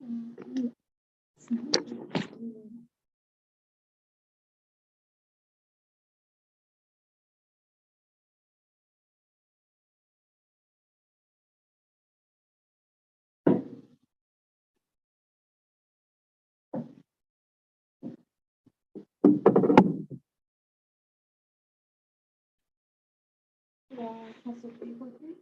Yeah, TESL 343.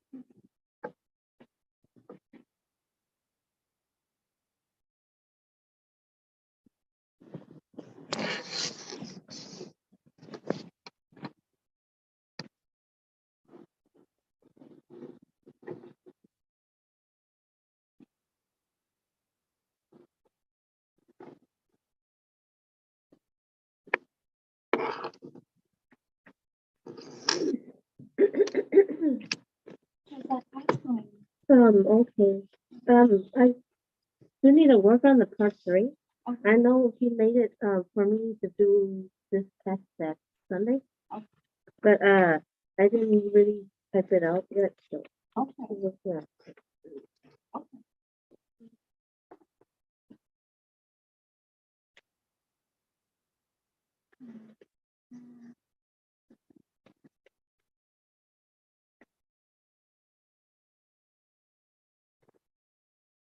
How's that class going? Okay. I do need to work on the part 3. Okay. I know he made it for me to do this test that Sunday, Okay. but I didn't really type it out yet. So Okay. yeah. Okay.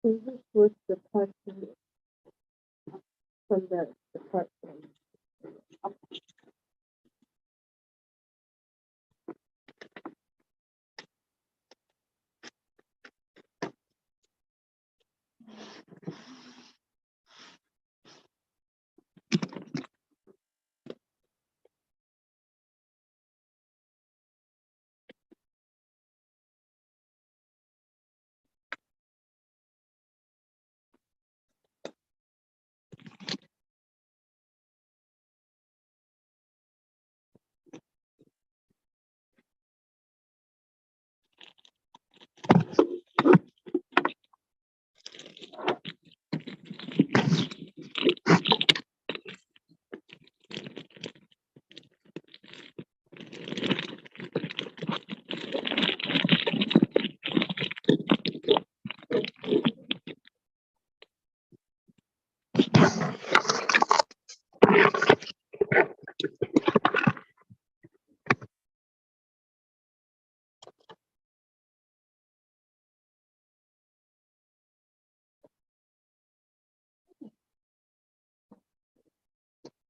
So this was the part 3 from the part 1.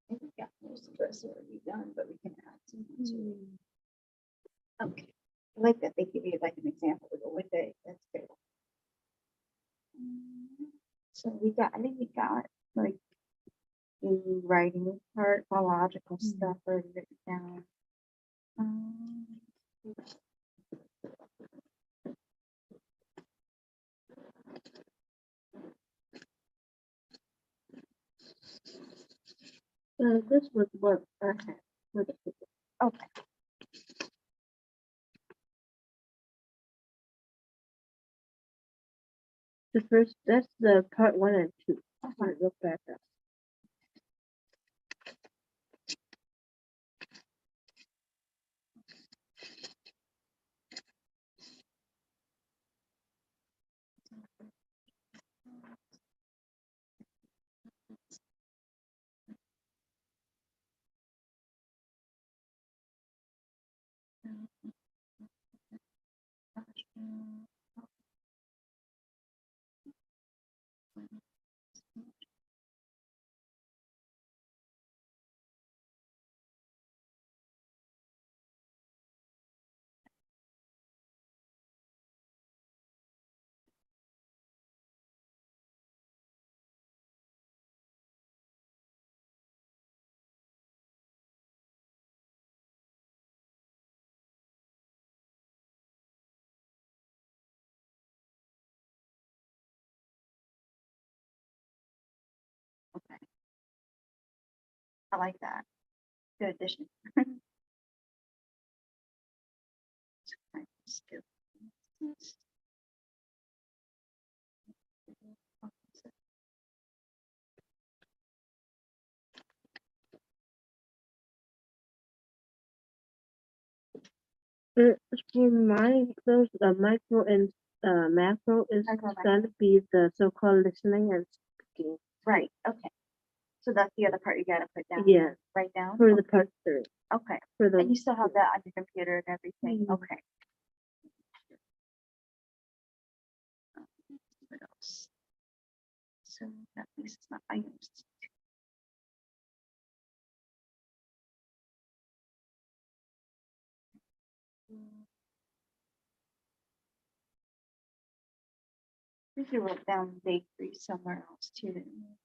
I think yeah, most of this already done, but we can add some more to it. Okay. I like that they give you like an example to go with it. That's good. So I think we got like the writing part, the logical stuff already written down. This was what I had for the Okay. first. That's the part 1 and 2. Uh-huh. Look back up. Okay. I like that. Good addition. For my those micro and macro is Macro, going to be the so-called listening and speaking. Right, okay. So that's the other part you gotta put down. Yeah, Write down? for the part 3. Okay, For the and you still have that on your computer and everything, Mhm. okay. What else? So that piece is not items. I think you wrote down bakery somewhere else too, didn't you?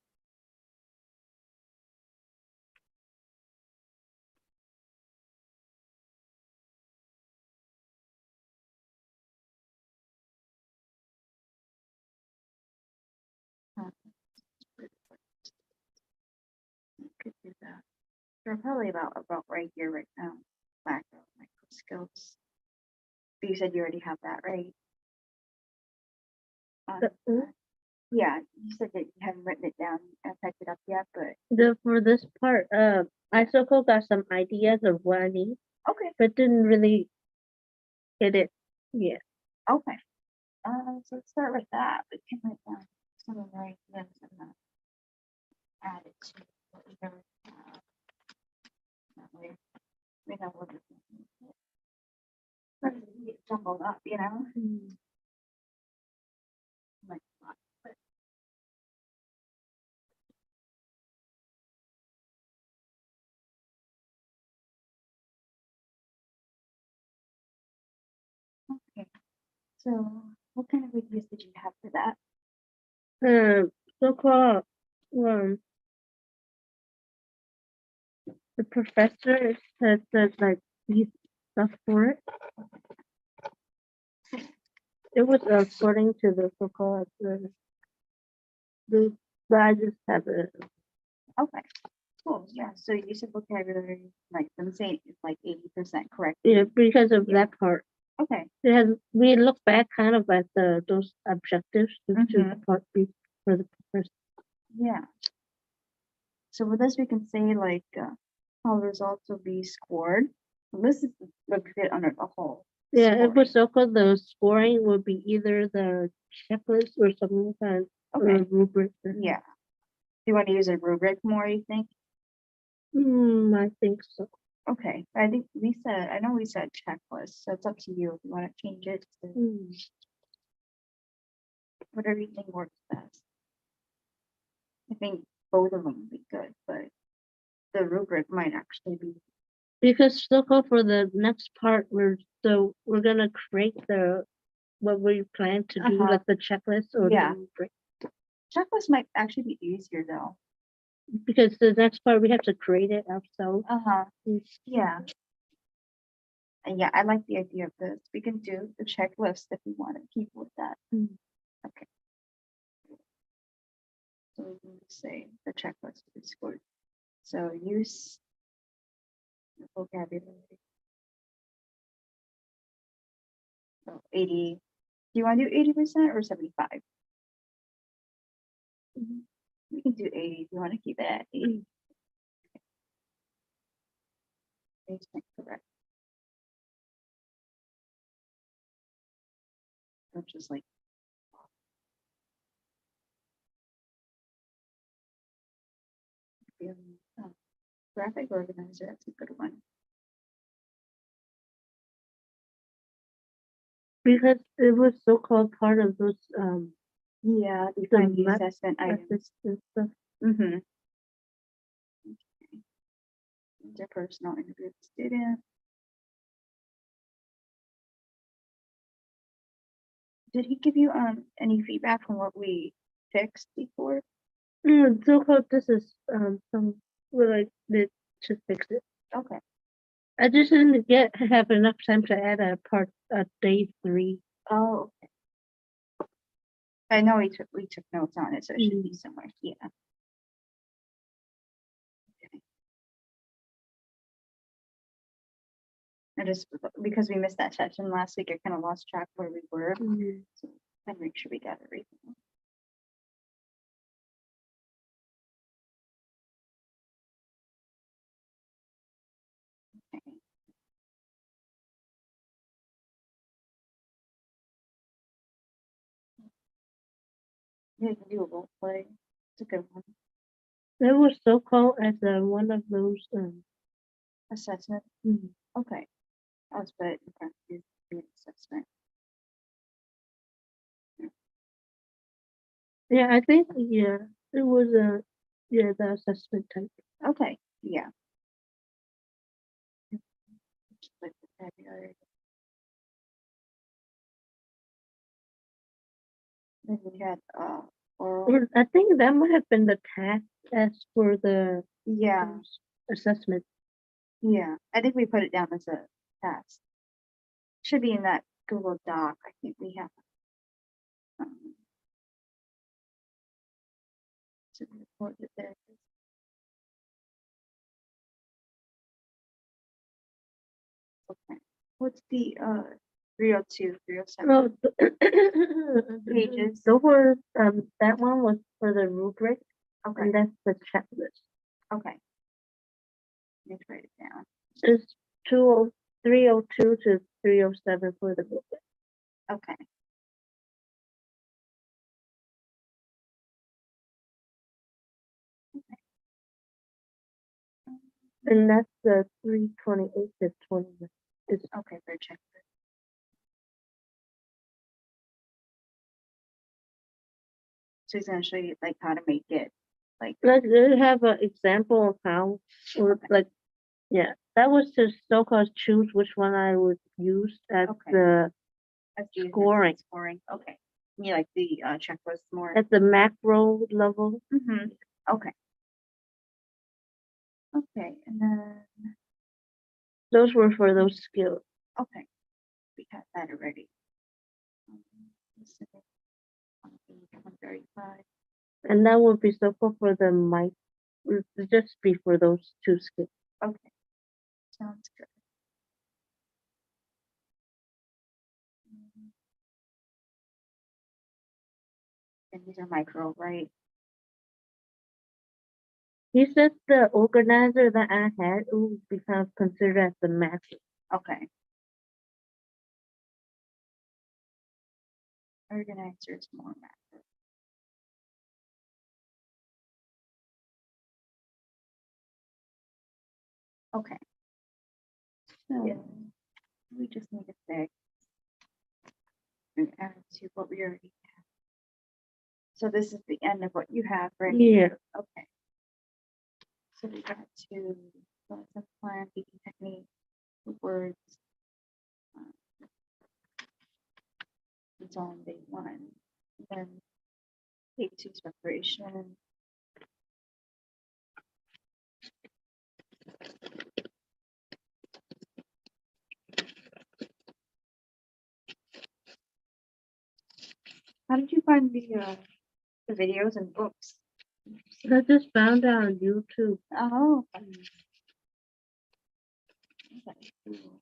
Huh. You could do that. You're probably about right here right now. Macro, micro skills. But you said you already have that, right? the, Yeah, you said that you haven't written it down and typed it up yet, but for this part, I so-called got some ideas of what I need, okay, but didn't really get it yet. okay. So let's start with that. We can write down some of our ideas and then add it to what we already have. That way we know what we're thinking. Doesn't get jumbled up, you know? Like, but okay. So what kind of ideas did you have for that? So-called, the professor said that like these stuff for it. It was according to the so-called the but I just have it. Okay, cool. Yeah. So you said vocabulary, like I'm saying it's like 80% correct. Yeah, because of Yeah. that part. Okay. It has we look back kind of at those objectives to part B for the first. Yeah. So with this, we can say like how results will be scored. This is would fit under the whole. Yeah, it was scoring. so-called the scoring would be either the checklist or some kind of Okay. rubric. Yeah. Do you want to use a rubric more, you think? I think so. Okay. I think I know we said checklist, so it's up to you if you want to change it to whatever you think works best. I think both of them would be good, but the rubric might actually be Because so-called for the next part, we're gonna create what we plan to do, like the checklist or Yeah. the rubric. checklist might actually be easier though. Because the next part we have to create it ourselves. Yeah. And yeah, I like the idea of this. We can do the checklist if we want to keep with that. Okay. So we can say the checklist is scored. So use the vocabulary. So 80. Do you want to do 80% or 75? We can do 80 if you want to keep it at 80. 80% correct. Which is like graphic organizer. That's a good one. Because it was so-called part of those Yeah, the define the math assessment items. methods and stuff. Okay. Interpersonal interview with the student. Did he give you any feedback from what we fixed before? So-called this is some like to fix it. Okay. I just didn't have enough time to add a part day 3. Oh, okay. I know we took notes on it, so it should be somewhere. Yeah. Okay. I just because we missed that session last week, I kind of lost track where we were. So I make sure we got everything. Okay. Yeah, you can do a role play. It's a good one. There was so-called as one of those, Assessment. mhm. Okay. I was bet you can do the assessment. Yeah, I think, yeah, it was yeah, the assessment type. Okay. Yeah. Just like vocabulary. Then we had oral. Or I think that might have been the task as for the Yeah. assessment. Yeah. I think we put it down as a task. Should be in that Google Doc. I think we have. Um, to report it there. Okay. What's the 302, 307 Oh, pages? those were that one was for the rubric, Okay. and that's the checklist. Okay. Let me write it down. It's 302 to 307 for the booklet. Okay. And that's the 328 to 21. It's Okay, for checklist. So he's gonna show you like how to make it like like they have an example of how, or like, yeah, that was to so-called choose which one I would use as Okay. the as you use scoring. scoring. Okay. You like the checklist more. At the macro level. Mm-hmm. Okay. Okay, and then Those were for those skills. okay, we had that already. This is on page 135. And that would be so-called for the mic, just be for those two skills. Okay, sounds good. And these are micro, right? He said the organizer that I had would be kind of considered as the macro. Okay. Organizer is more macro. Okay. So we just need to fix and add to what we already have. So this is the end of what you have, right? Yeah. Okay. So we got to lesson plan, speaking technique, words. It's on day one. Then day two's preparation. How did you find the videos and books? I just found out on YouTube. Oh. Okay. Cool.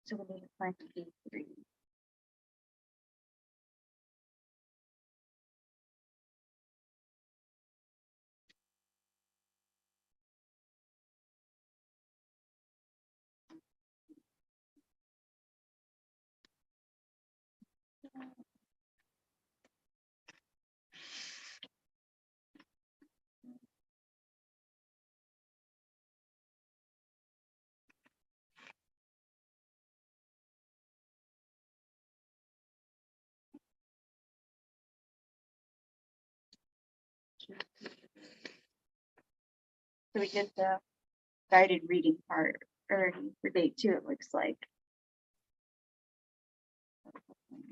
So we need to find D3. So we did the guided reading part already for day two, it looks like.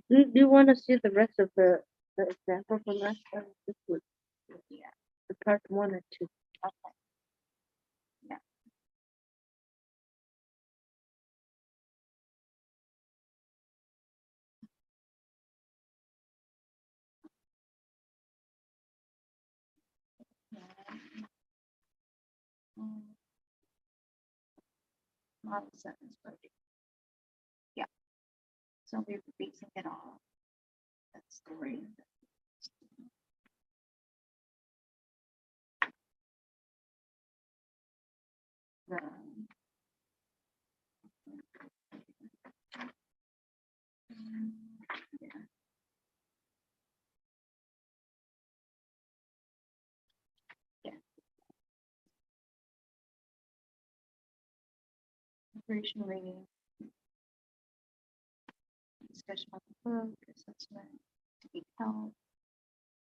Do you want to see the rest of the example from last time? This was Yeah. the part 1 and 2. Okay. Yeah. Model sentence writing. Yeah. So we're basing it off that story. The, yeah. Yeah. Operational rating, discussion about the book, assessment, to be held.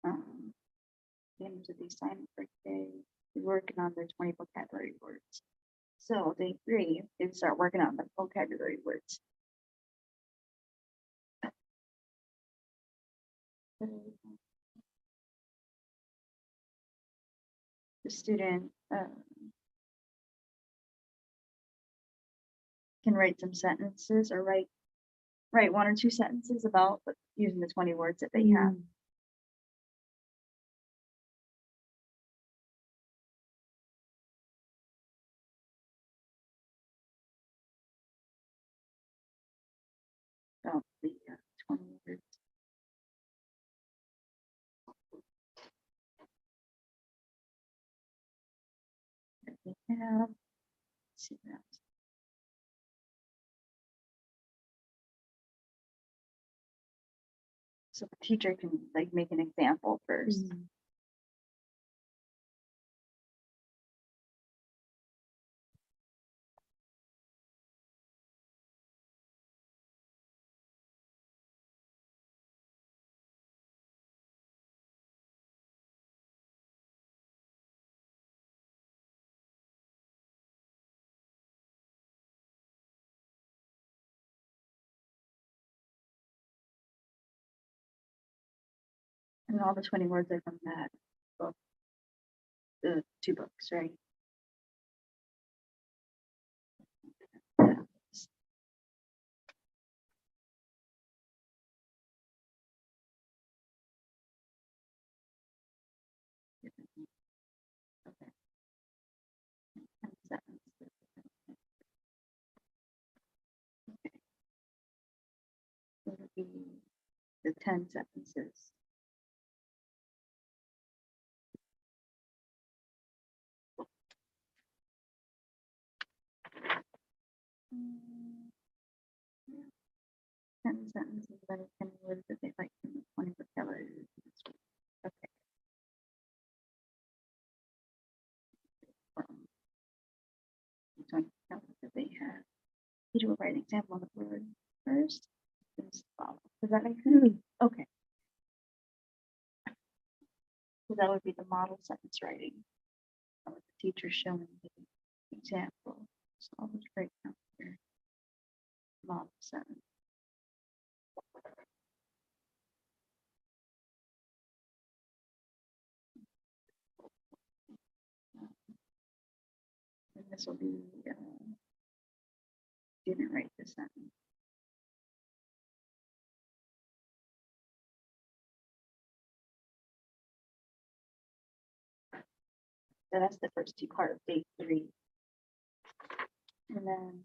The end of the assignment for today, we're working on their 20 vocabulary words. So day 3, they start working on the vocabulary words. The student can write some sentences or write 1 or 2 sentences about using the 20 words that they have. About the 20 words. That they have. Let's see that. So the teacher can like make an example first. And all the 20 words are from that book, the 2 books, right? Okay. 10 sentences. Okay. So it'll be the 10 sentences. Yeah. 10 sentences about 10 words that they like from the 20 vocabulary. Okay. From the 20 vocabulary that they have. Teacher will write an example of the word first. Does that make sense? Okay. So that would be the model sentence writing. With the teacher showing the example. So I'll just write down here. Model sentence. And this will be didn't write the sentence. So that's the first 2 part of day 3. And then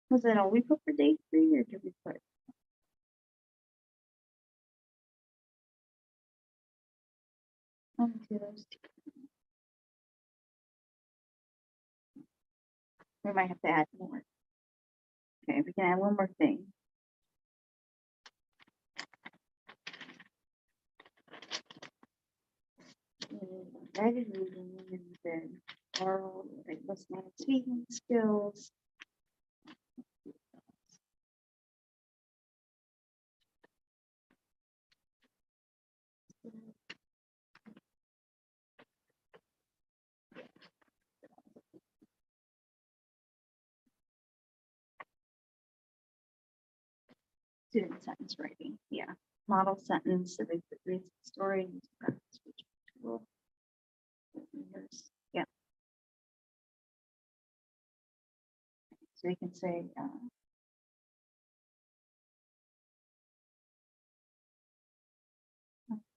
was it all we put for day 3 or did we put? One, 2, those 2. We might have to add more. Okay, we can add one more thing. Guided reading and then oral, like listening and speaking skills. Student sentence writing, yeah. Model sentence, so they read the story. Yeah. So you can say,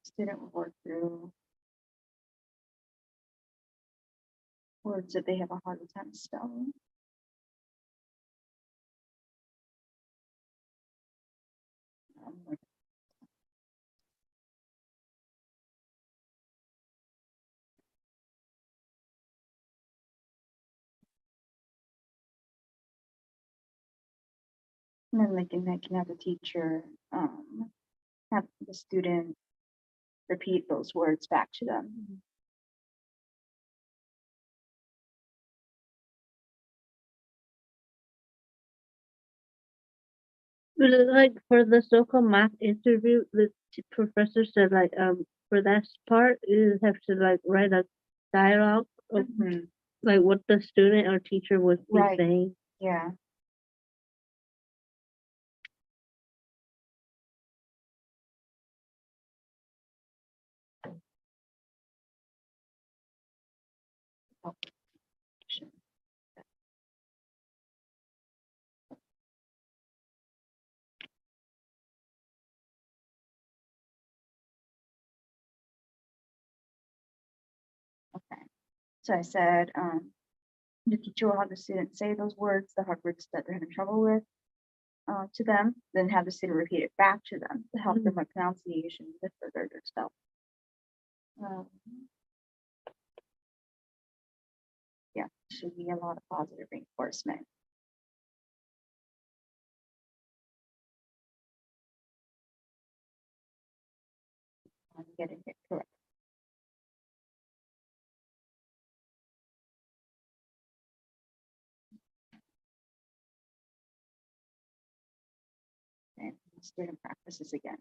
student will work through words that they have a hard time spelling. And then they can have the teacher, have the student repeat those words back to them. But like for the so-called math interview, the professor said like for that part you have to like write a dialogue of Mhm. like what the student or teacher would be Right. saying. Yeah. Oh, shit. Okay. So I said, the teacher will have the student say those words, the hard words that they're having trouble with, to them, then have the student repeat it back to them to help them with pronunciation, with further their spell. Yeah, should be a lot of positive reinforcement. On getting it correct. And student practices again.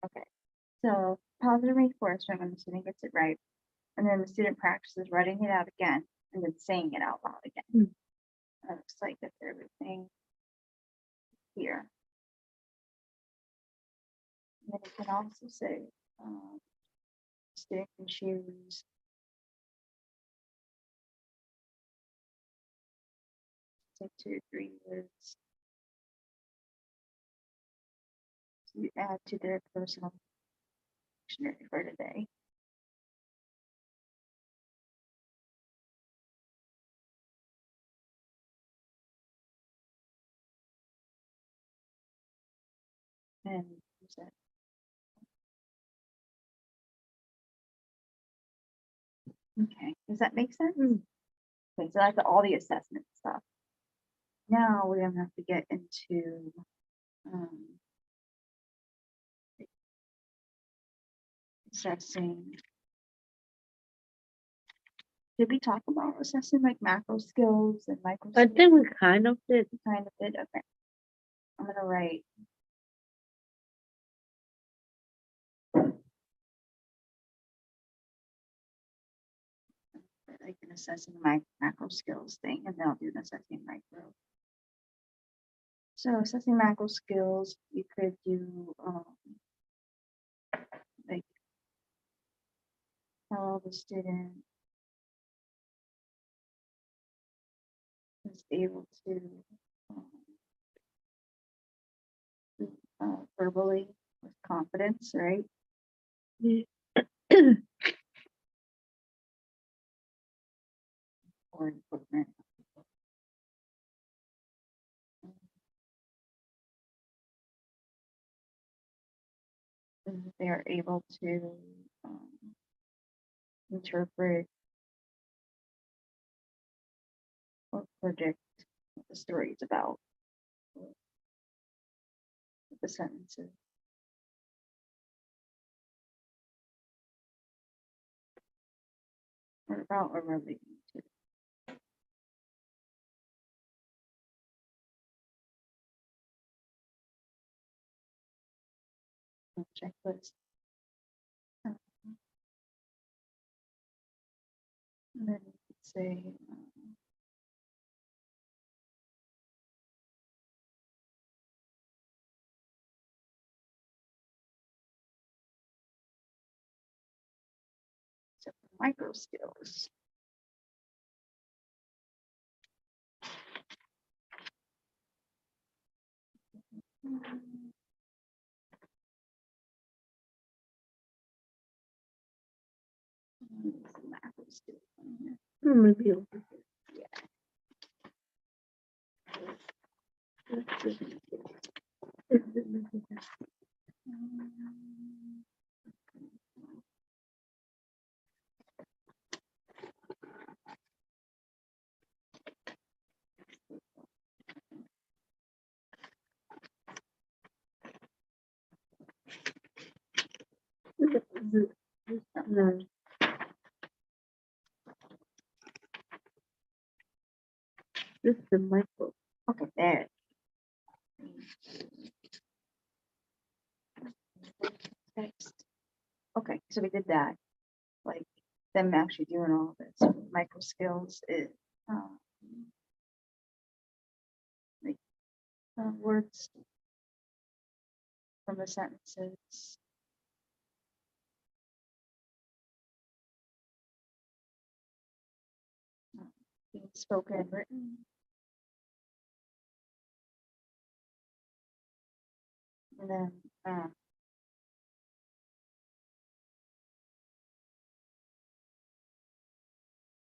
Okay, so positive reinforcement when the student gets it right, and then the student practices writing it out again, and then saying it out loud again. That looks like that's everything here. And then you can also say, student can choose say 2 or 3 words to add to their personal dictionary for today. And use it. Okay, does that make sense? Okay, so that's all the assessment stuff. Now we're gonna have to get into assessing. Did we talk about assessing like macro skills and micro I skills? think we kind of did. Kind of did. Okay, I'm gonna write. Like an assessing my macro skills thing, and then I'll do an assessing micro. So assessing macro skills, you could do like tell the student is able to verbally with confidence, right? Yeah. Or improvement. They are able to interpret or predict what the story is about, what the sentences. Or about or relating to. Checklist. And then you could say, so micro skills. Macro skills on here. Maybe. No. This is the micro. Okay, there. Text. Okay, so we did that. Like them actually doing all of this. Micro skills is like words from the sentences. Being spoken and written. And then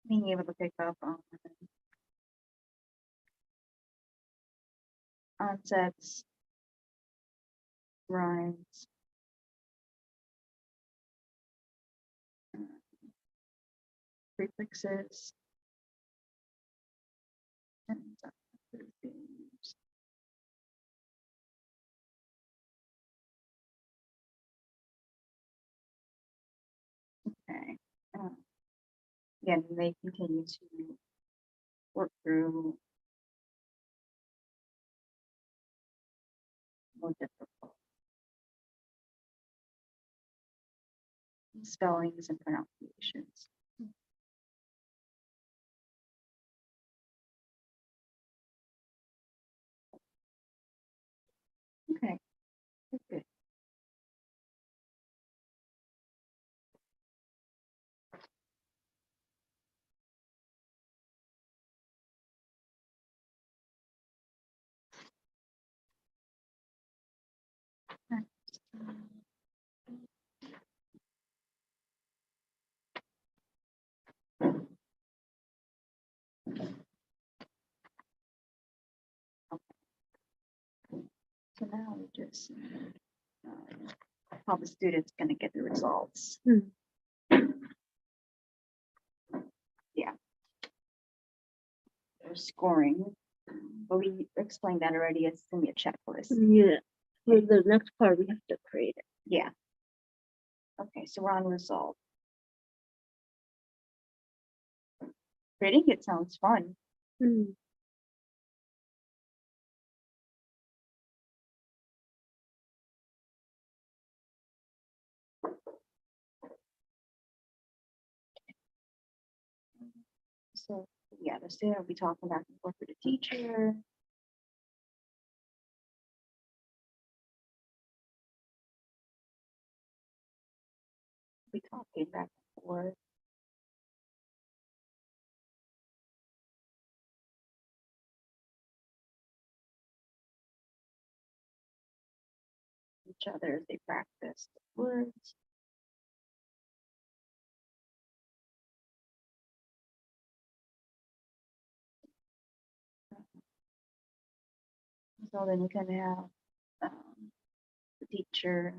being able to pick up on onsets, rhymes, prefixes, and other things. Okay. Again, they continue to work through more difficult spellings and pronunciations. Okay, that's good. Next, so now we just how the student's going to get the results. Yeah. Their scoring, but we explained that already. It's going to be a checklist. Yeah. For the next part, we have to create it. Yeah. Okay, so we're on result. Creating it sounds fun. So yeah, the student will be talking back and forth with the teacher. Be talking back and forth. Each other as they practice the words. So then you can have the teacher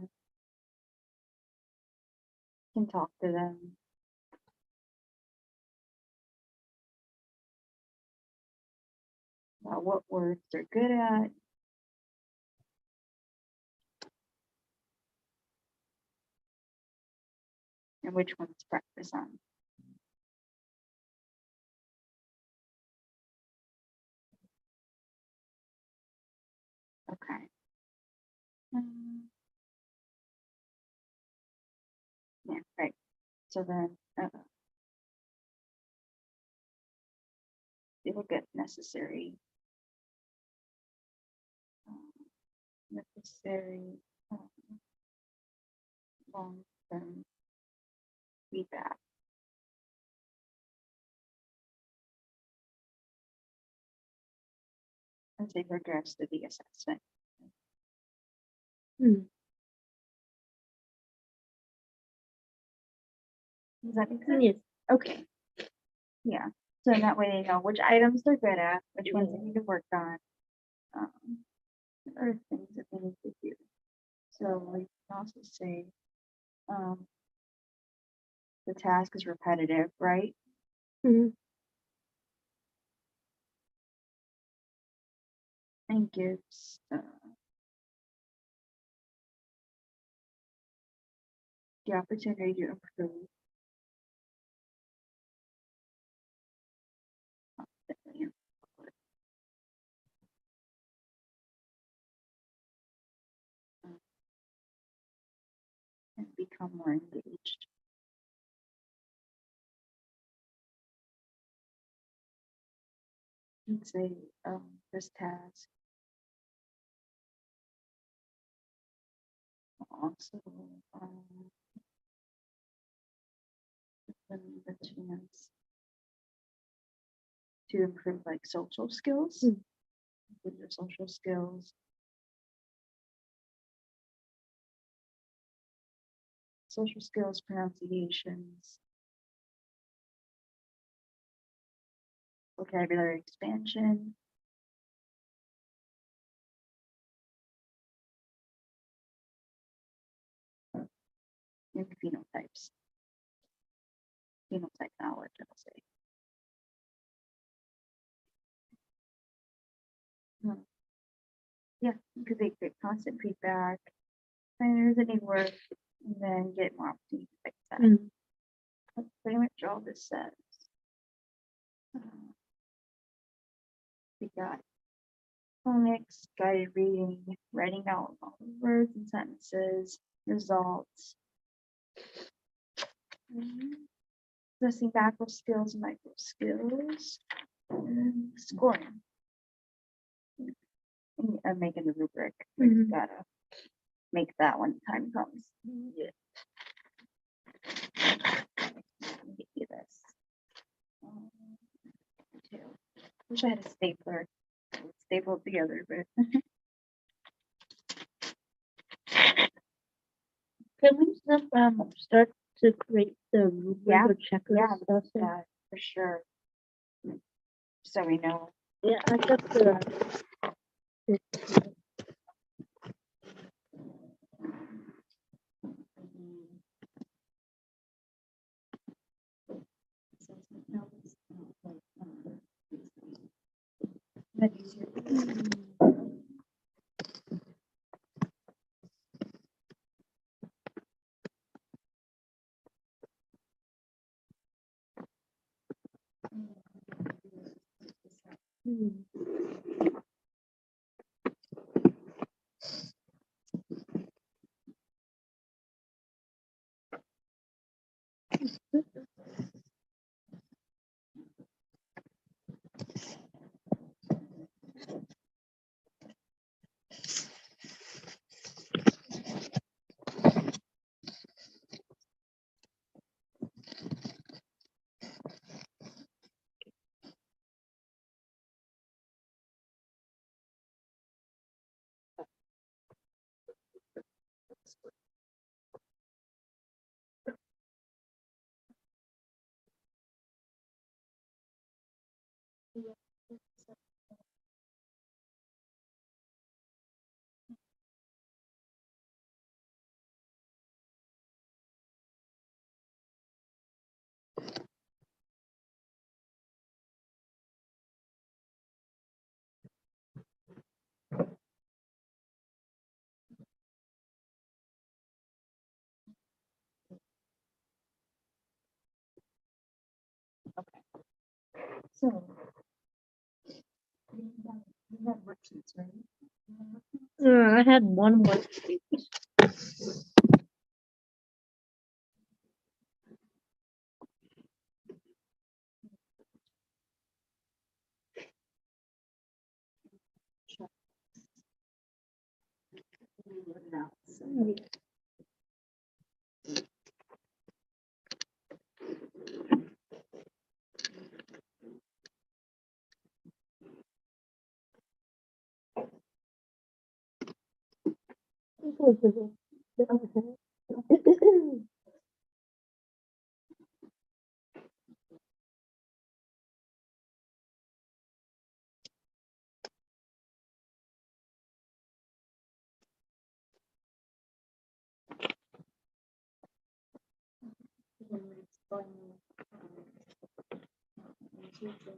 can talk to them. About what words they're good at. And which ones to practice on. Okay. Yeah, right. So then they will get necessary long-term feedback. As they progress to the assessment. Does that make sense? Yes. Okay. Yeah. So that way they know which items they're good at, which ones they need to work on. Other things that they need to do. So we can also say, the task is repetitive, right? Mhm. And gives, the opportunity to improve. Constantly. And become more engaged. And say, this task also, gives them the chance to improve like social skills. Mm. Improve your social skills. Social skills, pronunciations, vocabulary expansion. And phenotypes. Phenotype knowledge, I'll say. Yeah, because they get constant feedback. And there's any work, and then get more opportunity to fix that. Mhm. That's pretty much all this says. We got phonics, guided reading, writing out all the words and sentences, results. Assessing macro skills and micro skills, and scoring. And making the rubric. We just Mhm. gotta make that when the time comes. Yeah. Let me get you this. Two. Wish I had a stapler. Stapled together, but Can we start to create the rubric Yeah, or checklist yeah, also? yeah, for sure. So we know. Yeah, I got the. Hmm. So. You have worksheets, right? I had one worksheet. going. Into the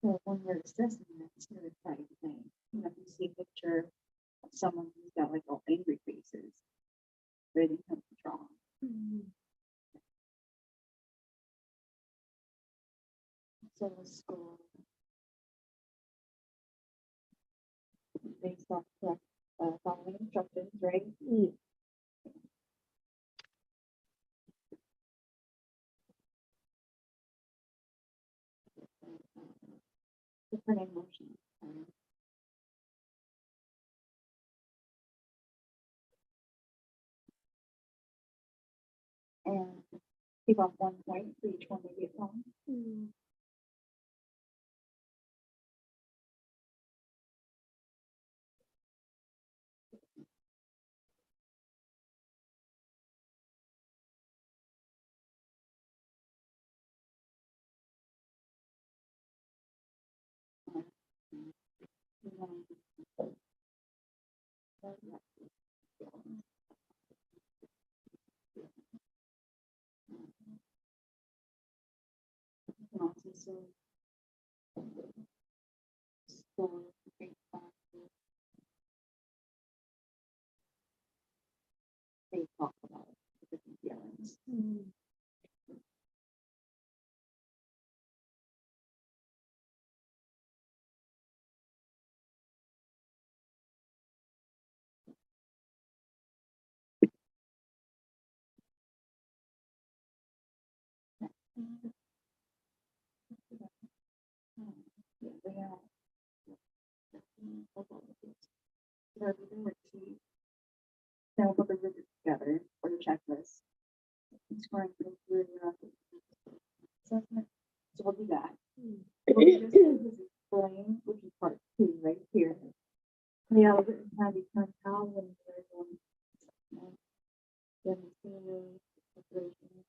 so when you're assessing that, it's really quite a thing. You know, if you see a picture of someone who's got like all angry faces, ready to come strong. So the school based off the following instructions, right? Yeah. Different emotions. And keep off 1 point for each one they get wrong. They talk about the different feelings. Yeah, they are. So everything worksheet. Then we'll put the rubric together for the checklist. Scoring for the assessment. So we'll do that. What we just did was explain, which is part 2 right here. The algorithm how to determine how when they're going. Then the senior operation.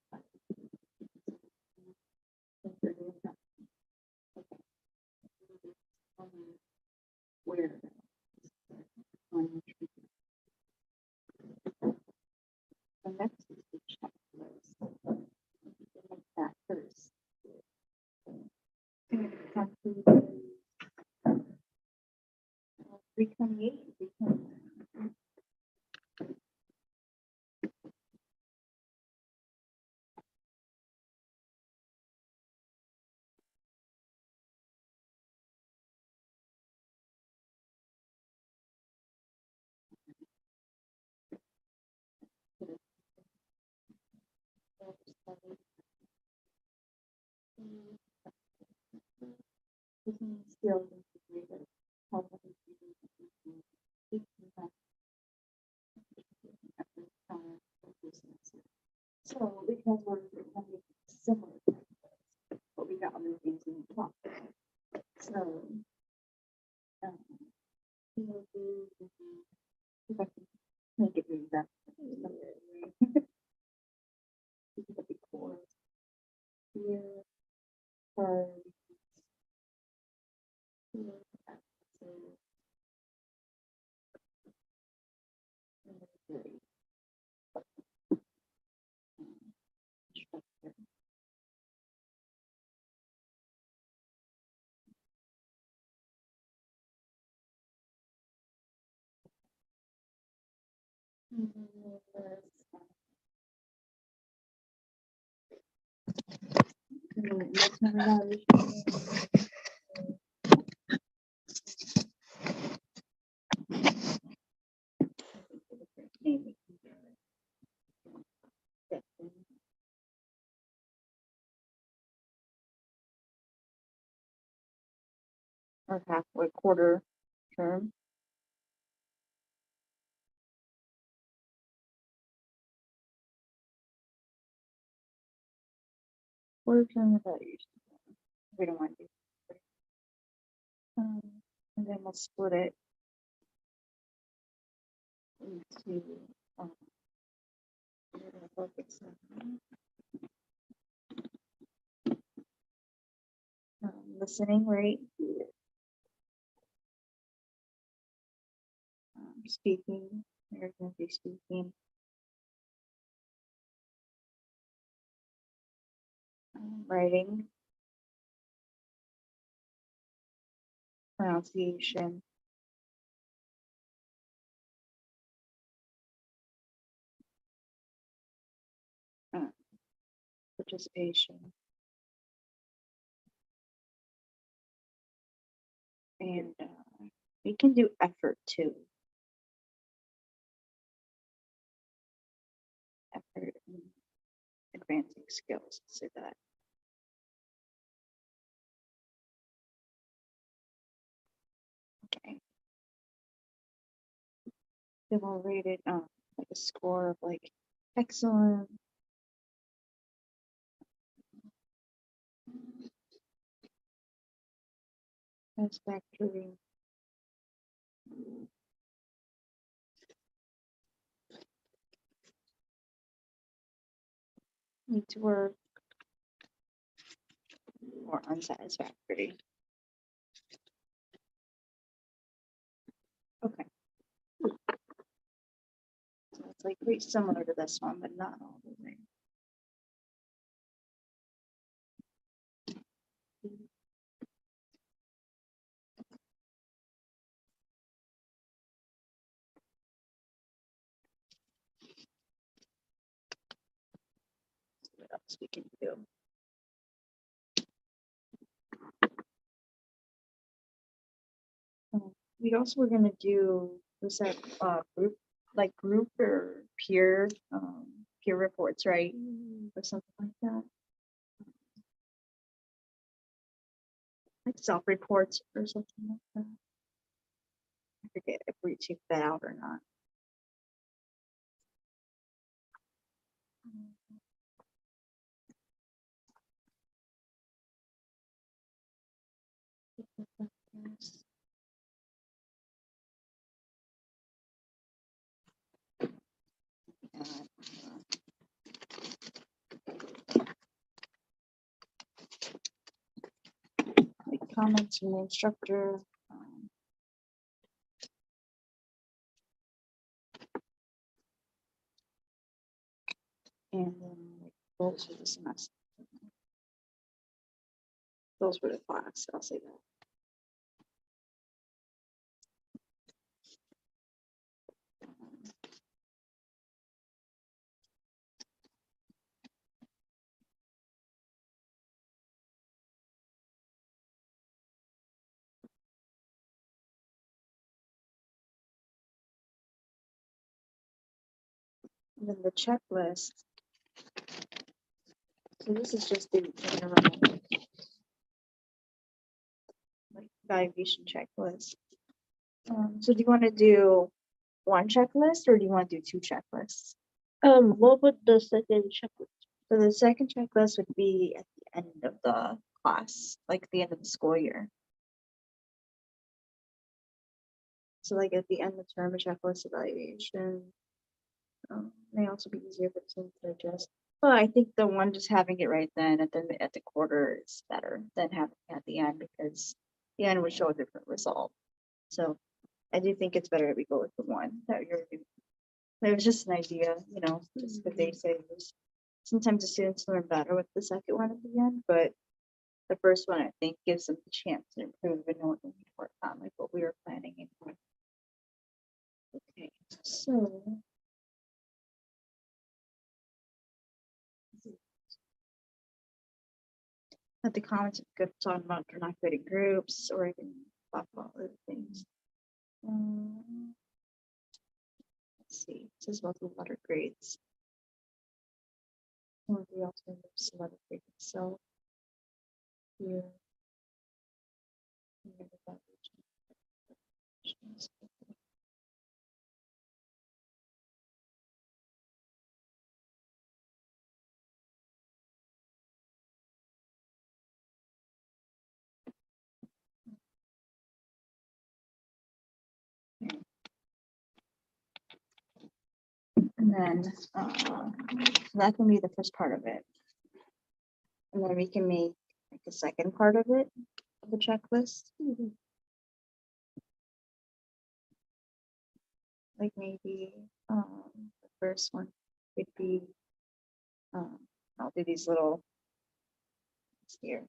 Where? The next is the checklist. Like that first. 328, 329. Skills integrated. So because we're having similar, but we got other things in the top. So. If I can make it read that. Here, for. Or halfway quarter term. What are some of values? We don't want to do. And then we'll split it into we're gonna focus on, listening rate, speaking, there's gonna be speaking, writing, pronunciation, participation, and we can do effort too. Effort in advancing skills, so that. Okay. Then we'll rate it like a score of like excellent, satisfactory, needs work, or unsatisfactory. Okay. So it's like pretty similar to this one, but not all the way. What else we can do? We also were gonna do, was that group or peer reports, right? Or something like that. Like self-reports or something like that. I forget if we took that out or not. Like comments from the instructor. And then like goals for the semester. Those were the class, I'll say that. And then the checklist. So this is just the general like evaluation checklist. So do you want to do one checklist or do you want to do two checklists? What would the second checklist? So the second checklist would be at the end of the class, like the end of the school year. So like at the end of term, a checklist evaluation may also be easier for teams to adjust. But I think the one just having it right then at the quarter is better than having it at the end, because the end would show a different result. So I do think it's better that we go with the one that you're doing. It was just an idea, you know, just what they say was sometimes the students learn better with the second one at the end, but the first one I think gives them the chance to improve and know what they need to work on, like what we were planning. Okay, so But the comments are good talking about they're not good in groups or even blah blah other things. Let's see. It says about the letter grades. One of the alternatives to letter grades. So here. And then that can be the first part of it. And then we can make like a second part of it, of the checklist. Like maybe the first one would be I'll do these little here.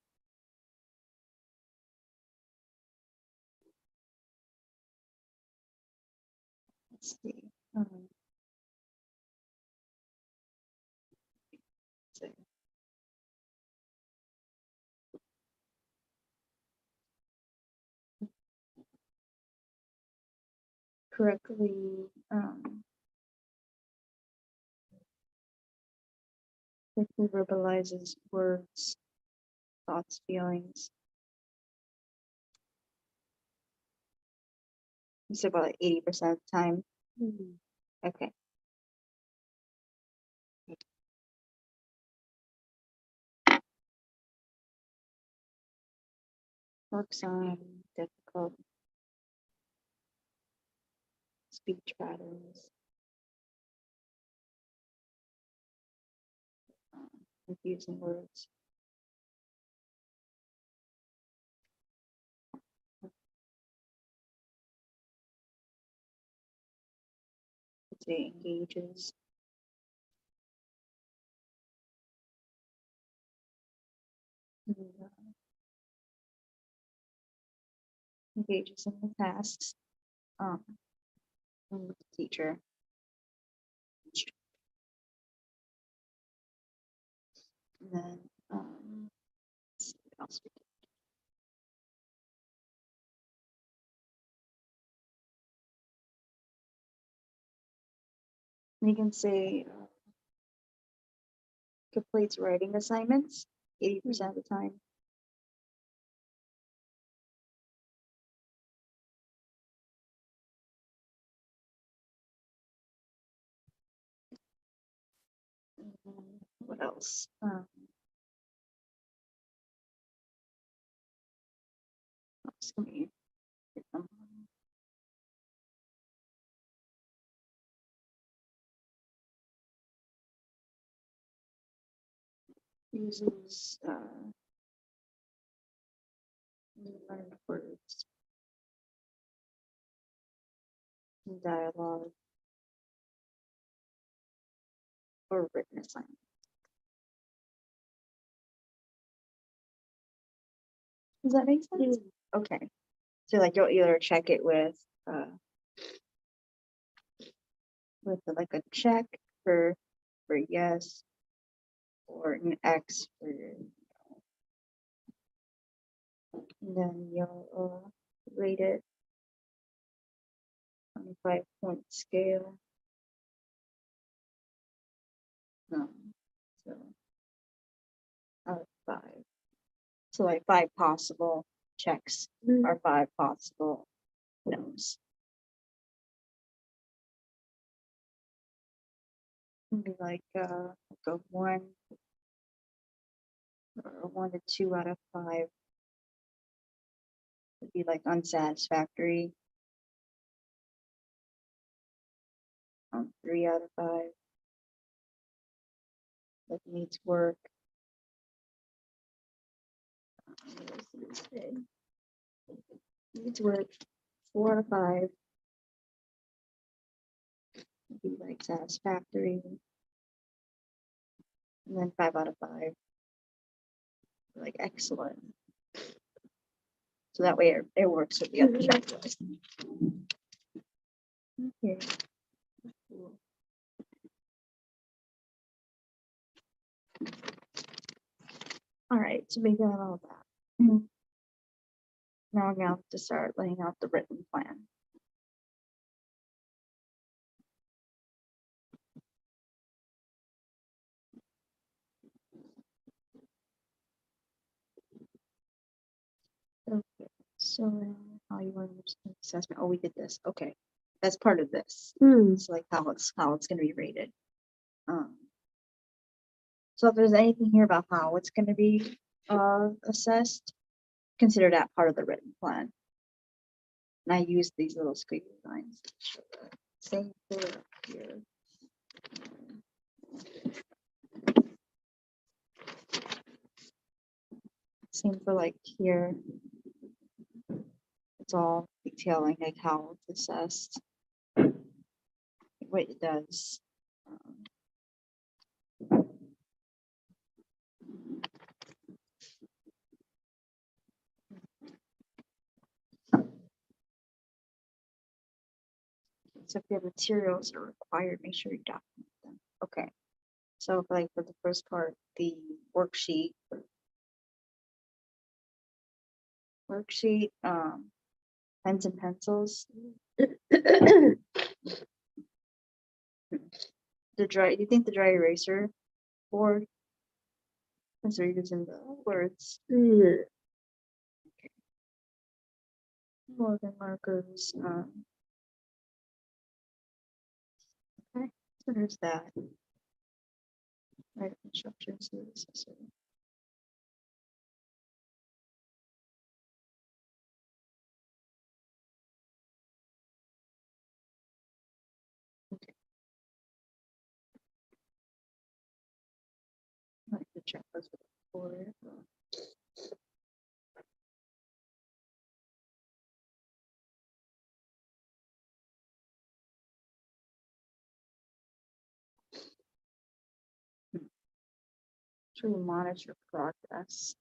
Let's see. So correctly quickly verbalizes words, thoughts, feelings. You said about like 80% of the time. Okay. Works on difficult speech patterns, confusing words. It engages. Engages in the tasks and with the teacher. And then let's see what else we can. We can say completes writing assignments 80% of the time. What else? Else can we get them? Uses learned words in dialogue or written assignment. Does that make sense? Okay. So like you'll either check it with like a check for yes or an X for and then you'll rate it on a 5-point scale. So out of 5. So like 5 possible checks or 5 possible no's. Maybe like a 1 or 1 to 2 out of 5 would be like unsatisfactory. 3 out of 5 that needs work. Needs work. 4 out of 5 would be like satisfactory. And then 5 out of 5 like excellent. So that way it works with the other checklist. Okay. Cool. All right, so we got all that. Mhm. Now we're gonna have to start laying out the written plan. Okay, so how you want to use the assessment? Oh, we did this. Okay, that's part of this. It's like how it's gonna be rated. So if there's anything here about how it's gonna be assessed, consider that part of the written plan. And I use these little squiggly lines. To show that. Same for here. Same for like here. It's all detailing like how it's assessed, what it does. So if your materials are required, make sure you document them. Okay. So like for the first part, the worksheet, pens and pencils. Do you think the dry eraser board? Since we're using the words. More than markers. Okay, so there's that. Right, instructions. Okay. Like the checklist for it. To monitor progress.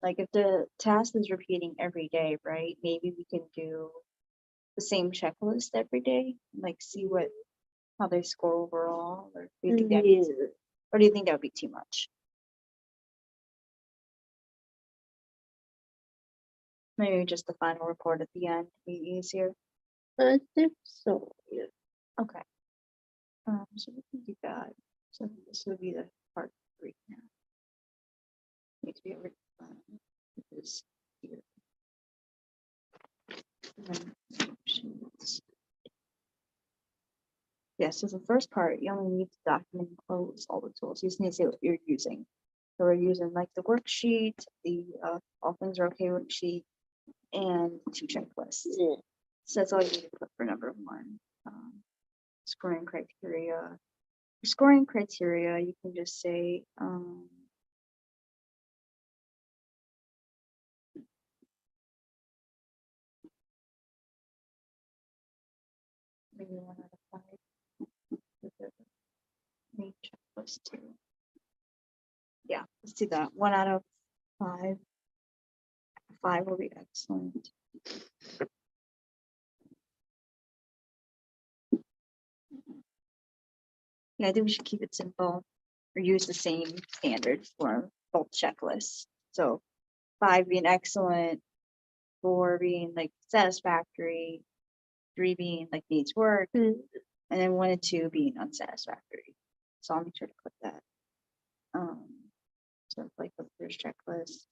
Like if the task is repeating every day, right? Maybe we can do the same checklist every day, like see how they score overall, or do you think or do you think that would be too much? Maybe just the final report at the end be easier. I think so. Yeah. Okay. So we can do that. So this would be the part 3 now. Needs to be over. This here. And then sheets. Yeah, so the first part, you only need to document and close all the tools. You just need to say what you're using. So we're using like the worksheet, the all things are okay worksheet, and 2 checklists. Yeah. So that's all you need to put for number 1. Scoring criteria. For scoring criteria, you can just say, maybe 1 out of 5. With the main checklist too. Yeah, let's do that. 1 out of 5. 5 will be excellent. Yeah, I think we should keep it simple or use the same standard for both checklists. So 5 being excellent, 4 being like satisfactory, 3 being like needs work, and then 1 and 2 being unsatisfactory. So I'll make sure to put that. So like the first checklist.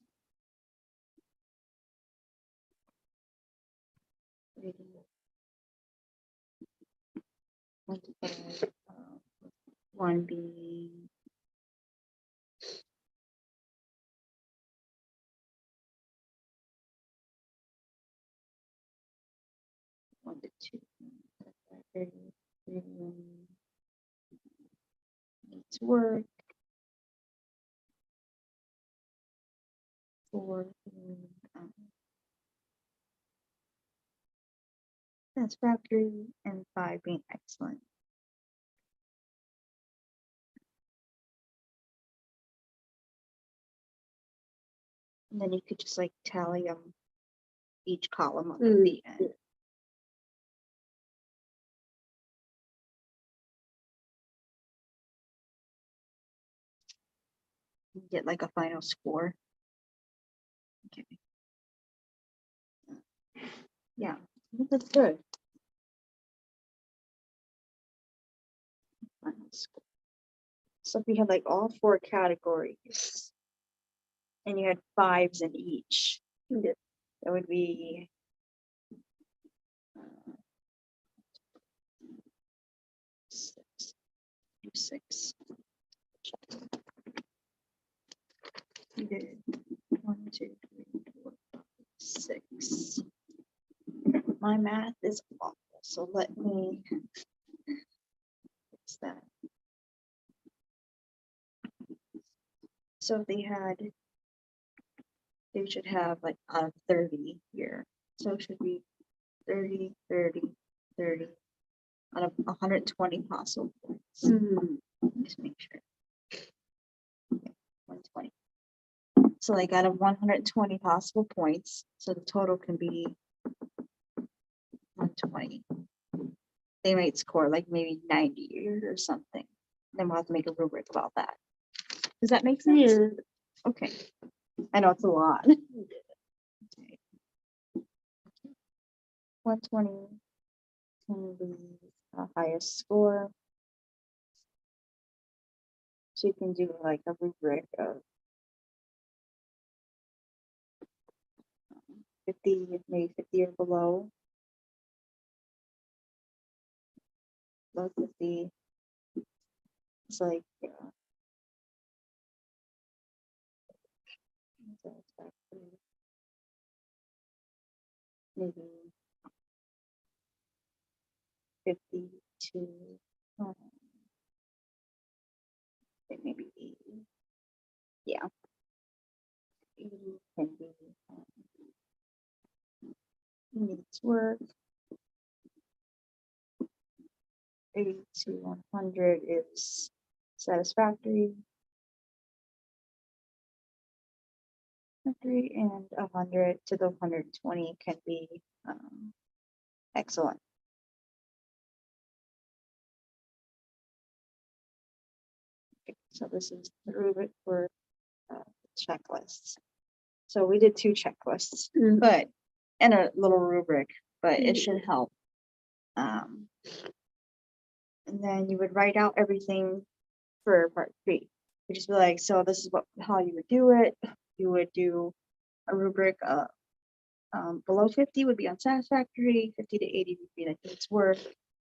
One being one to 2. Needs work. 4 being satisfactory, and 5 being excellent. And then you could just like tally them each column up at the end. You get like a final score. Yeah, that's good. So if you had like all 4 categories and you had 5s in each, Yeah. that would be six. You did 1, 2, 3, 4, 5, 6. My math is awful, so let me fix that. So if they should have like 30 here. So it should be 30, 30, 30 out of 120 possible points. Mm. Just make sure. Okay, 120. So like out of 120 possible points, so the total can be 120. They might score like maybe 90 or something. Then we'll have to make a rubric about that. Does that make sense? Yeah. Okay. I know it's a lot. 120 can be the highest score. So you can do like a rubric of 50, maybe 50 or below. Below 50. It's like, yeah. Maybe 50 to maybe 80. Yeah. 80 can be needs work. 80 to 100 is satisfactory. And 100 to the 120 can be excellent. Okay, so this is the rubric for checklists. So we did 2 checklists, but and a little rubric, but it should help. And then you would write out everything for part 3. You just be like, so this is how you would do it. You would do a rubric below 50 would be unsatisfactory, 50 to 80 would be like it's work,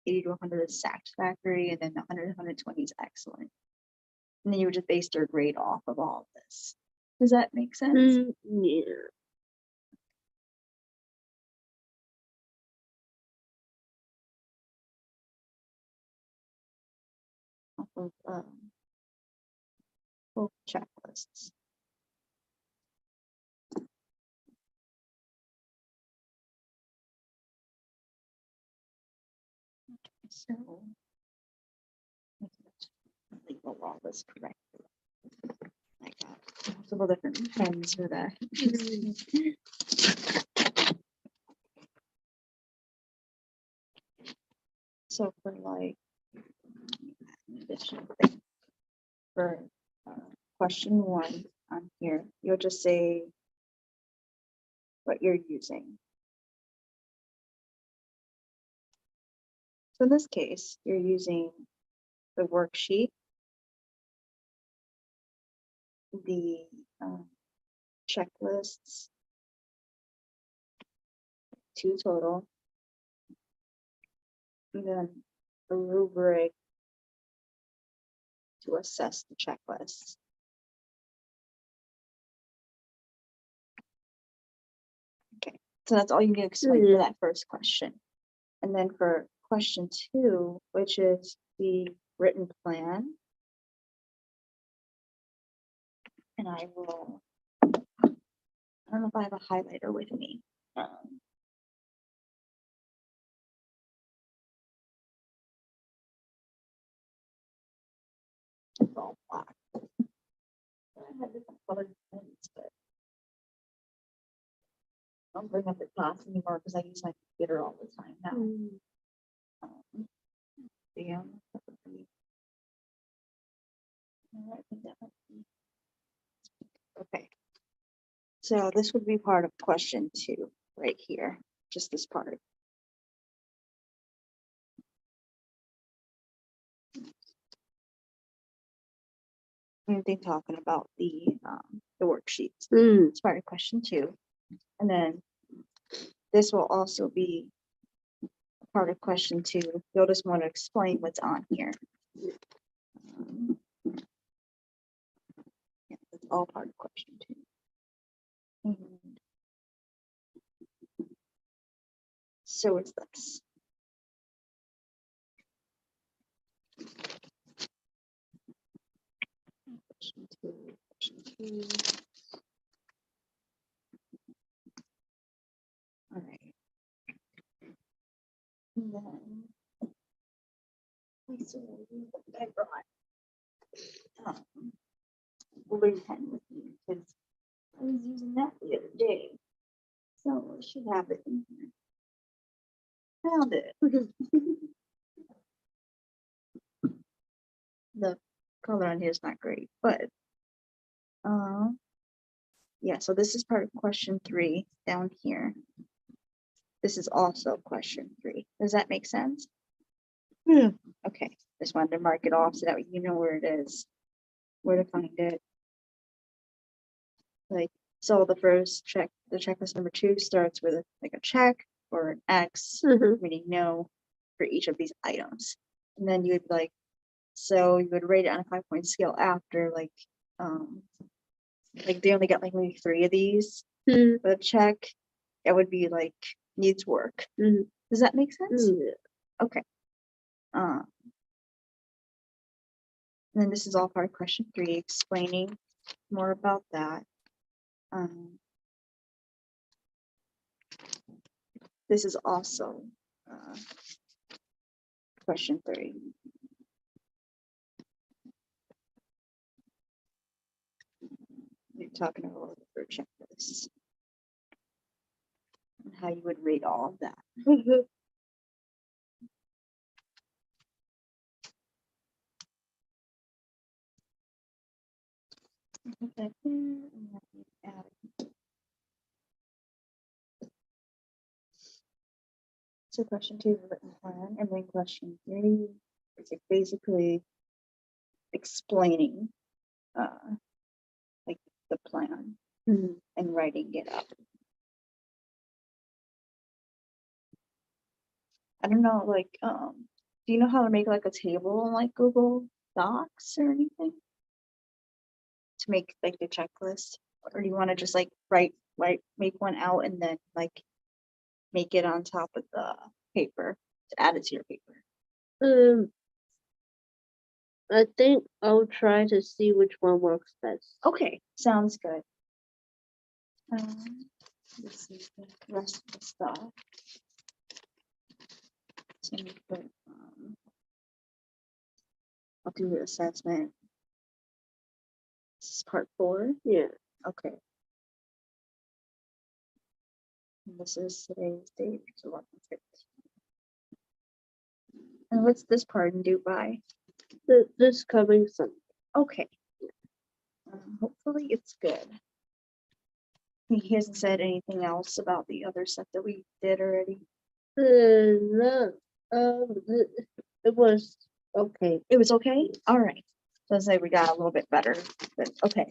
80 to 100 is satisfactory, and then 100 to 120 is excellent. And then you would just base your grade off of all of this. Does that make sense? Yeah. Off of both checklists. So label all this correctly. I got multiple different pens for that. So for like additional thing for question 1 on here, you'll just say what you're using. So in this case, you're using the worksheet, the checklists, 2 total, and then a rubric to assess the checklist. Okay, so that's all you need to explain for that first question. And then for question 2, which is the written plan, and I don't know if I have a highlighter with me. It's all black. I have different colored pens, but I don't bring up the class anymore because I use my computer all the time now. Yeah. Okay. So this would be part of question 2 right here. just this part. Anything talking about the worksheets. It's part of question 2. And then this will also be part of question 2. You'll just want to explain what's on here. Yeah, that's all part of question 2. And so is this. Question 2. All right. And then I brought blue pen with me because I was using that the other day. So I should have it in here. Found it. The color on here is not great, but yeah, so this is part of question 3 down here. This is also question 3. Does that make sense? Yeah. Okay, just wanted to mark it off so that way you know where it is, where to find it. Like, so the first check, the checklist number 2 starts with like a check or an X, meaning no for each of these items. And then you would like, so you would rate it on a 5-point scale after like they only got like maybe 3 of these. But a check, it would be like needs work. Does that make sense? Okay. And then this is all part of question 3, explaining more about that. This is also question 3. You're talking about the checklist and how you would rate all of that. So question 2 is a written plan, and then question 3 is like basically explaining like the plan and writing it up. I don't know, like do you know how to make like a table in like Google Docs or anything to make like the checklist, or do you want to just like make one out and then like make it on top of the paper to add it to your paper? I think I'll try to see which one works best. Okay, sounds good. This is the rest of the stuff. So we put, I'll do the assessment. This is part 4. Yeah. Okay. And this is today's date, so 11/15. And what's this part due by? This coming Sunday. Okay. Hopefully it's good. He hasn't said anything else about the other stuff that we did already. No. It was okay. It was okay? All right. So I say we got a little bit better, but okay.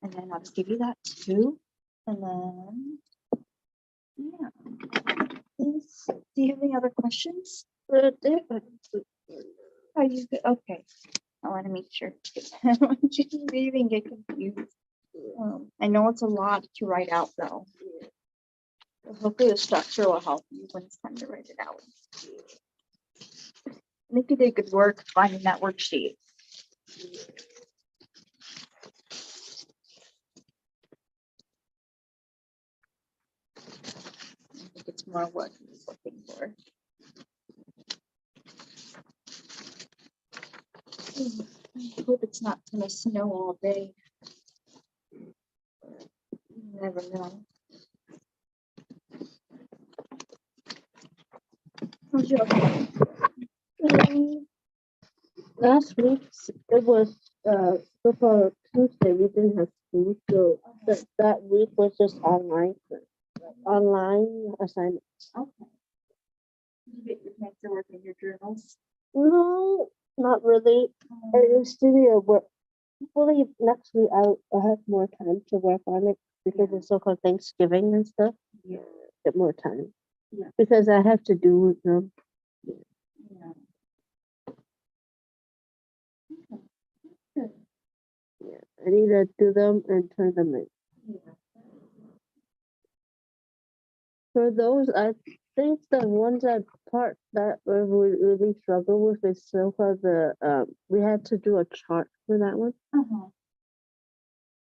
And then I'll just give you that too. And then, yeah. Do you have any other questions? Are you good? Okay. I want to make sure. I don't want you to even get confused. I know it's a lot to write out though. Hopefully the structure will help you when it's time to write it out. I think you did good work finding that worksheet. I think it's more what you're looking for. I hope it's not gonna snow all day. You never know. How's your Last week it was so for Tuesday we didn't have school, so that week was just online. online assignments. Okay. Did you get your chance to work in your journals? No, not really. Um, In studio work. Hopefully next week I'll have more time to work on it because Yeah. it's so-called Thanksgiving and stuff. Yeah. Get more time. Yeah. Because I have to do them. Yeah. Okay. Good. Yeah. I need to do them and turn them in. Yeah. For those, I think the ones part that we really struggle with is so-called we had to do a chart for that one. Uh-huh.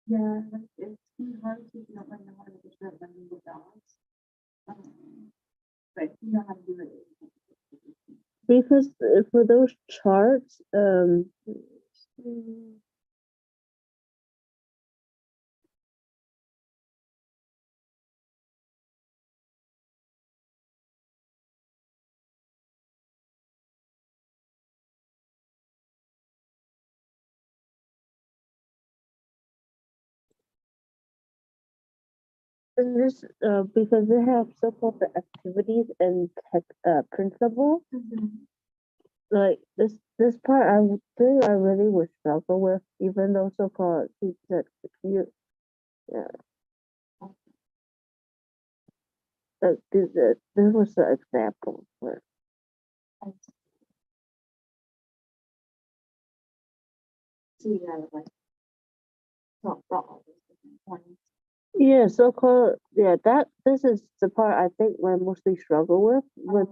Yeah, like it's kind of hard to you don't really know how to describe them with dogs. But you know how to do it. Because for those charts, and this because they have so-called the activities and tech principles. Like this part I would think I really would struggle with, even though so-called that you yeah this was the example for So you gotta like talk about all those different points. yeah so-called yeah that this is the part I think I mostly struggle with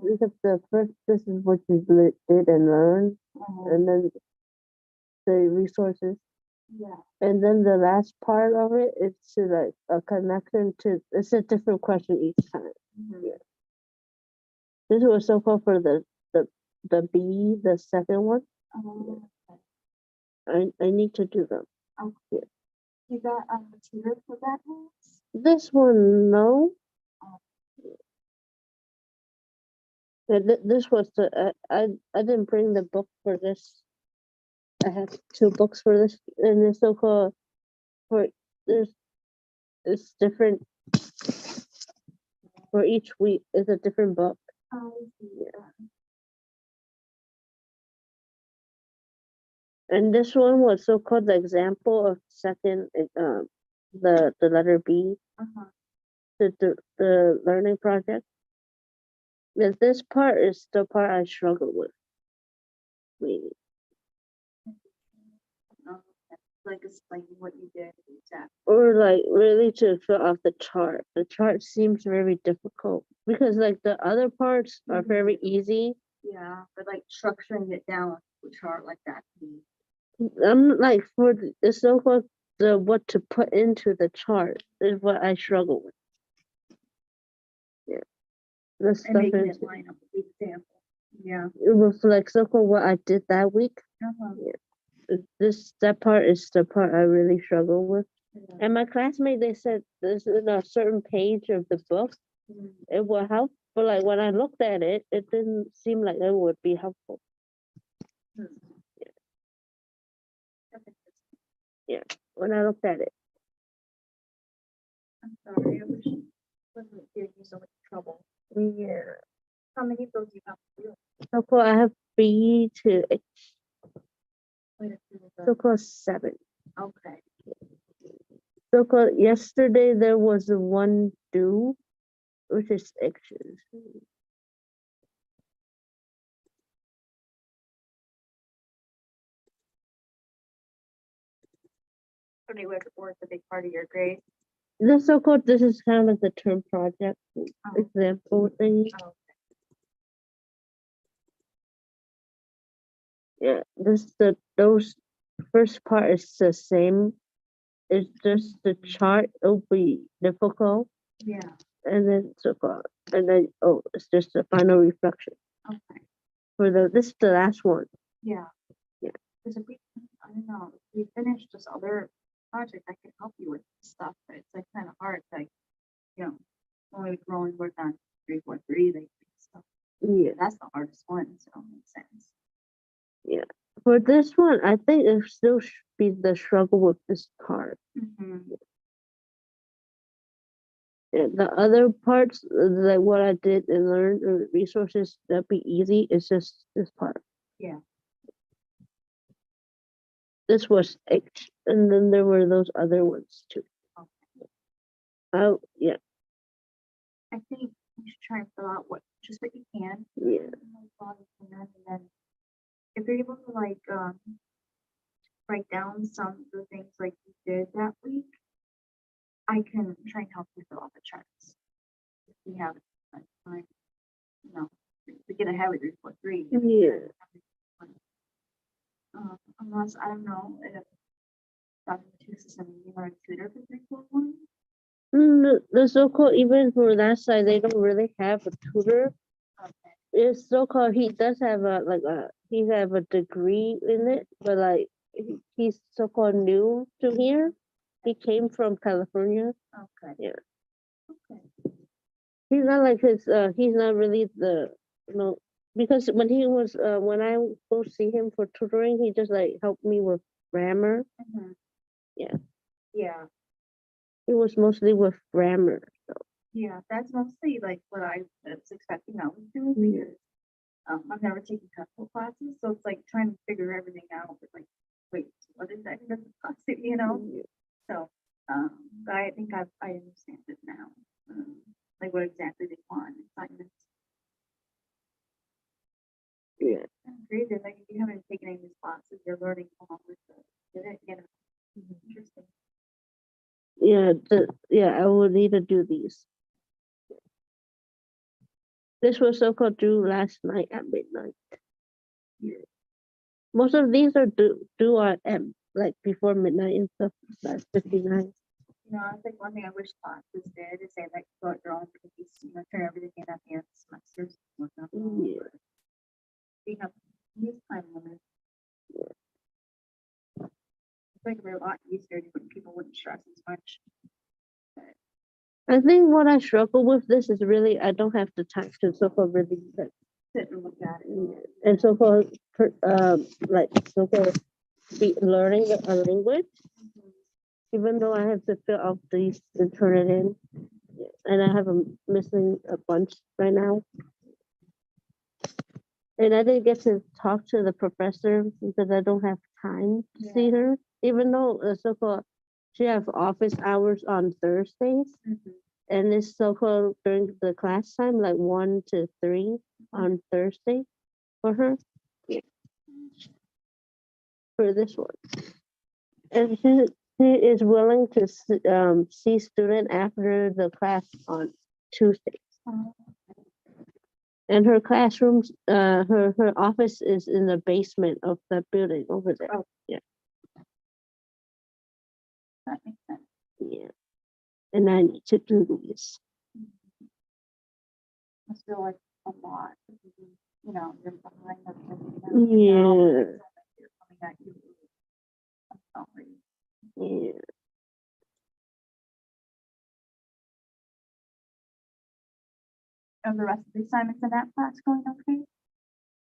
because the first this is what you did and learned and then the resources. Yeah. And then the last part of it is to like a connection to it's a different question each time. Yeah. This was so called for the B, the second one. I need to do them. Okay. Yeah. You got a tutor for that class? This one, no. Yeah, this was the I didn't bring the book for this. I have two books for this, and it's so called for this. It's different for each week. It's a different book. Oh, yeah. And this one was so called the example of second the letter B, the learning project. Yeah, this part is the part I struggle with. Maybe. Like explaining what you did exactly. Or like really to fill out the chart. The chart seems very difficult because like the other parts are very easy. Yeah, but like structuring it down with chart like that. I'm like for the so-called the what to put into the chart is what I struggle with. Yeah, the stuff And making is it line up with the example. Yeah. it reflects so-called what I did that week. Yeah. That part is the part I really struggle with. Yeah. And my classmate they said this in a certain page of the book it will help, but like when I looked at it, it didn't seem like it would be helpful. Yeah, when I looked at it. I'm sorry, I wish I wasn't giving you so much trouble. Yeah. How many of those you have to do? So far I have B to H. So far 7. Okay. So far yesterday there was a one due, which is X's. Pretty much work a big part of your grade. This so-called this is kind of like the term project example thing. Oh. Yeah, those first part is the same. It's just the chart will be difficult. Yeah. And then so far, and then it's just the final reflection. Okay. For this is the last one. Yeah. Yeah. Because if we, I don't know, if we finish this other project, I can help you with stuff, but it's like kind of hard, like, you know, when we can only work on 343, like stuff. Yeah. That's the hardest one, so it makes sense. Yeah. For this one, I think it still should be the struggle with this part. The other parts, like what I did and learned, resources that be easy, is just this part. Yeah. This was H, and then there were those other ones too. Oh, yeah, I think you should try and fill out just what you can. yeah. And then if you're able to like write down some of the things like you did that week, I can try and help you fill out the charts. If you have like time, you know, to get ahead with your report 3. Yeah. Unless I don't know if Dr. Matus is sending you a tutor for 341. The so-called, even for that side, they don't really have a tutor. Okay. It's so-called, he does have he have a degree in it, but like, he's so-called new to here. He came from California. Okay. Yeah. Okay. He's not like he's not really because when he was, when I go see him for tutoring, he just like helped me with grammar. Mhm. Yeah. Yeah. It was mostly with grammar. Yeah, that's mostly like what I was expecting I was doing Yeah. because I've never taken TESL classes, so it's like trying to figure everything out. But like, wait, what is that class? You know? Yeah. So, but I think I understand it now. Like what exactly they want assignments. Yeah. That's great. Then like if you haven't taken any of these classes, you're learning along with it. You know, interesting. Yeah, I will need to do these. This was so-called due last night at midnight. Yeah. Most of these are due at like before midnight and stuff. That's 59. You know, I think one thing I wish classes did is say like go at your own pace, you know, turn everything in at the end of the semester. Whatnot. Yeah. You have use time limits. I think it'd be a lot easier when people wouldn't stress as much. I think what I struggle with this is really I don't have the time to so-called really like, Sit and look at it. and so-called like so-called be learning a language, even though I have to fill out these and turn it in, and I have missing a bunch right now. And I didn't get to talk to the professor because I don't have time to see her, even though so-called she have office hours on Thursdays, and it's so-called during the class time, like 1 to 3 on Thursday for her. For this one. And she is willing to see student after the class on Tuesday. And her classrooms, her office is in the basement of the building over there. Oh. Yeah. That makes sense. Yeah. And I need to do these. I feel like a lot. You know, you're behind everything. Yeah. You're coming at you. I'm sorry. Yeah. Are the rest of the assignments in that class going okay?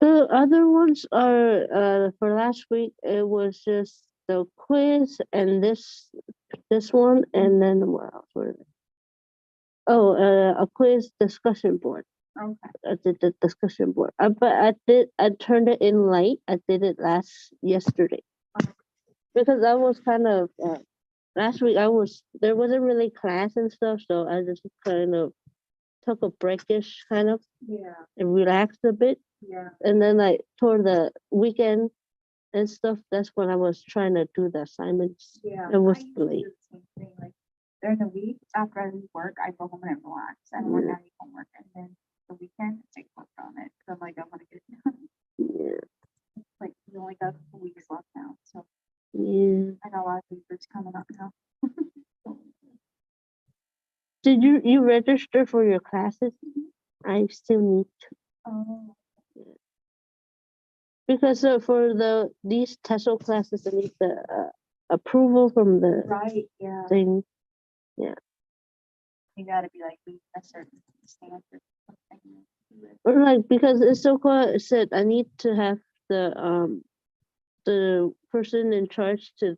The other ones are for last week. It was just the quiz and this one, and then what else were there? Oh, a quiz discussion board. Okay. I did the discussion board. But I turned it in late. I did it yesterday. Because I was kind of last week there wasn't really class and stuff, so I just kind of took a breakish kind of and relaxed a bit. Yeah. And then like toward the weekend and stuff, that's when I was trying to do the assignments. Yeah. It was I used to late. do the same thing. Like during the week after I leave work, I go home and relax. I don't want any homework. And then the weekend, I take work on it. So I'm like, I want to get it done. Yeah. Like we only got a couple weeks left now. So Yeah. I got a lot of papers coming up now. Did you register for your classes? I still need to. Oh. Because for these TESL classes, I need the approval from the Right. Yeah. thing. Yeah. You gotta be like a certain standard. Or like because it's so called it said I need to have the person in charge to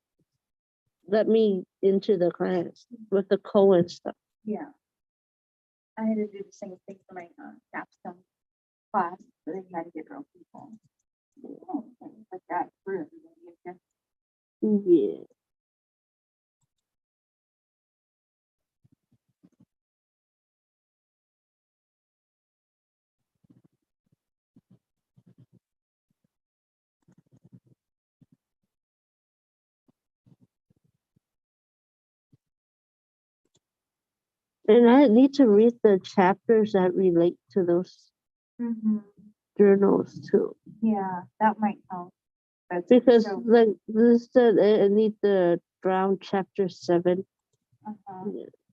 let me into the class with the code and stuff. Yeah. I had to do the same thing for my capstone class, but they had to get real people. Oh, okay, like that. Really, Yeah. And I need to read the chapters that relate to those journals too. Yeah, that might help. That's Because so, like this said, I need the Brown chapter 7. uh-huh. Yeah.